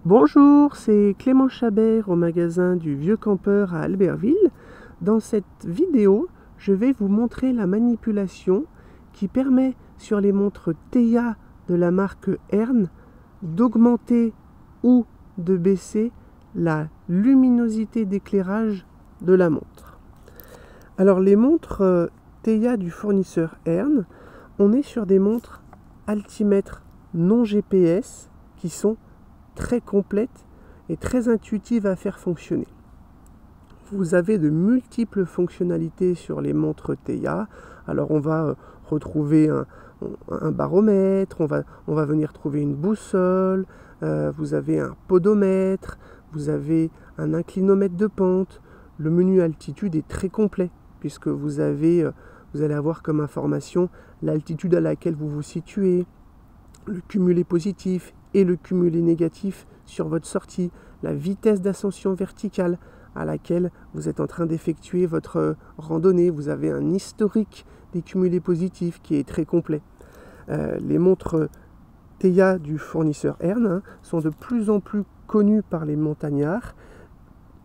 Bonjour, c'est Clément Chabert au magasin du Vieux Campeur à Albertville. Dans cette vidéo, je vais vous montrer la manipulation qui permet sur les montres Theia de la marque Ern d'augmenter ou de baisser la luminosité d'éclairage de la montre. Alors les montres Theia du fournisseur Ern, on est sur des montres altimètres non GPS qui sont très complète et très intuitive à faire fonctionner. Vous avez de multiples fonctionnalités sur les montres Theia. Alors on va retrouver un baromètre, on va venir trouver une boussole, vous avez un podomètre, vous avez un inclinomètre de pente. Le menu altitude est très complet puisque vous allez avoir comme information l'altitude à laquelle vous vous situez, le cumulé positif et le cumulé négatif sur votre sortie, la vitesse d'ascension verticale à laquelle vous êtes en train d'effectuer votre randonnée. Vous avez un historique des cumulés positifs qui est très complet. Les montres Theia du fournisseur Ern sont de plus en plus connues par les montagnards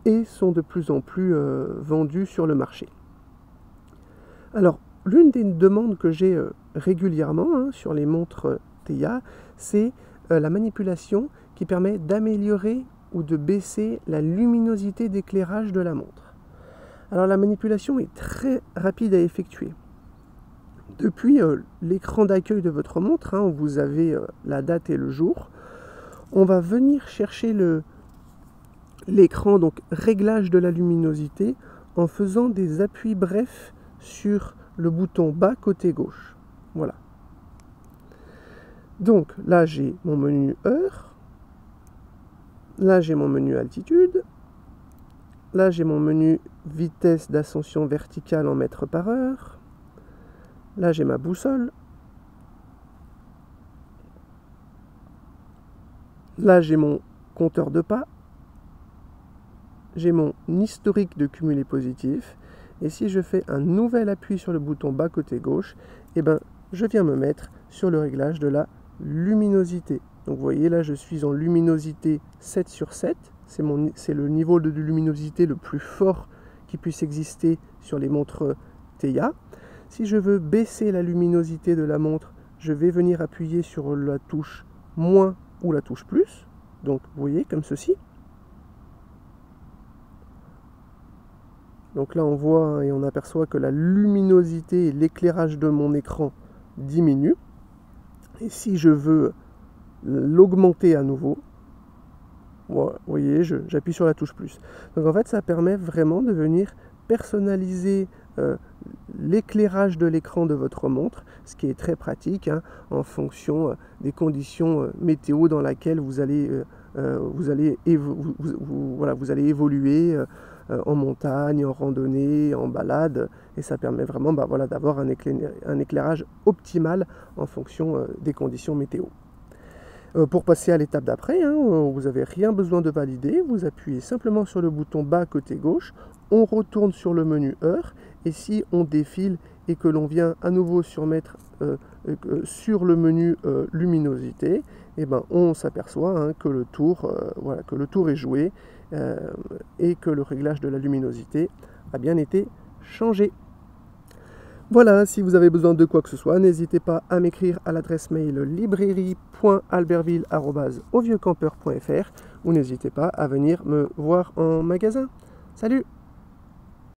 et sont de plus en plus vendues sur le marché. Alors, l'une des demandes que j'ai régulièrement sur les montres Theia, c'est la manipulation qui permet d'améliorer ou de baisser la luminosité d'éclairage de la montre. Alors la manipulation est très rapide à effectuer. Depuis l'écran d'accueil de votre montre, où vous avez la date et le jour, on va venir chercher l'écran, donc réglage de la luminosité, en faisant des appuis brefs sur le bouton bas côté gauche. Voilà. Donc là j'ai mon menu heure, là j'ai mon menu altitude, là j'ai mon menu vitesse d'ascension verticale en mètres par heure, là j'ai ma boussole, là j'ai mon compteur de pas, j'ai mon historique de cumulé positif, et si je fais un nouvel appui sur le bouton bas côté gauche, je viens me mettre sur le réglage de la luminosité. Donc vous voyez là je suis en luminosité 7 sur 7, c'est le niveau de luminosité le plus fort qui puisse exister sur les montres Theia. Si je veux baisser la luminosité de la montre, je vais venir appuyer sur la touche moins ou la touche plus, donc vous voyez comme ceci. Donc là on voit et on aperçoit que la luminosité et l'éclairage de mon écran diminuent. Et si je veux l'augmenter à nouveau, vous voyez, j'appuie sur la touche plus. Donc en fait, ça permet vraiment de venir personnaliser l'éclairage de l'écran de votre montre, ce qui est très pratique en fonction des conditions météo dans lesquelles vous allez évoluer en montagne, en randonnée, en balade, et ça permet vraiment d'avoir un éclairage optimal en fonction des conditions météo. Pour passer à l'étape d'après, vous n'avez rien besoin de valider, vous appuyez simplement sur le bouton bas côté gauche, on retourne sur le menu heure, et si on défile et que l'on vient à nouveau surmettre sur le menu luminosité, on s'aperçoit que le tour est joué et que le réglage de la luminosité a bien été changé. Voilà, si vous avez besoin de quoi que ce soit, n'hésitez pas à m'écrire à l'adresse mail librairie.albertville@auvieuxcampeur.fr ou n'hésitez pas à venir me voir en magasin. Salut!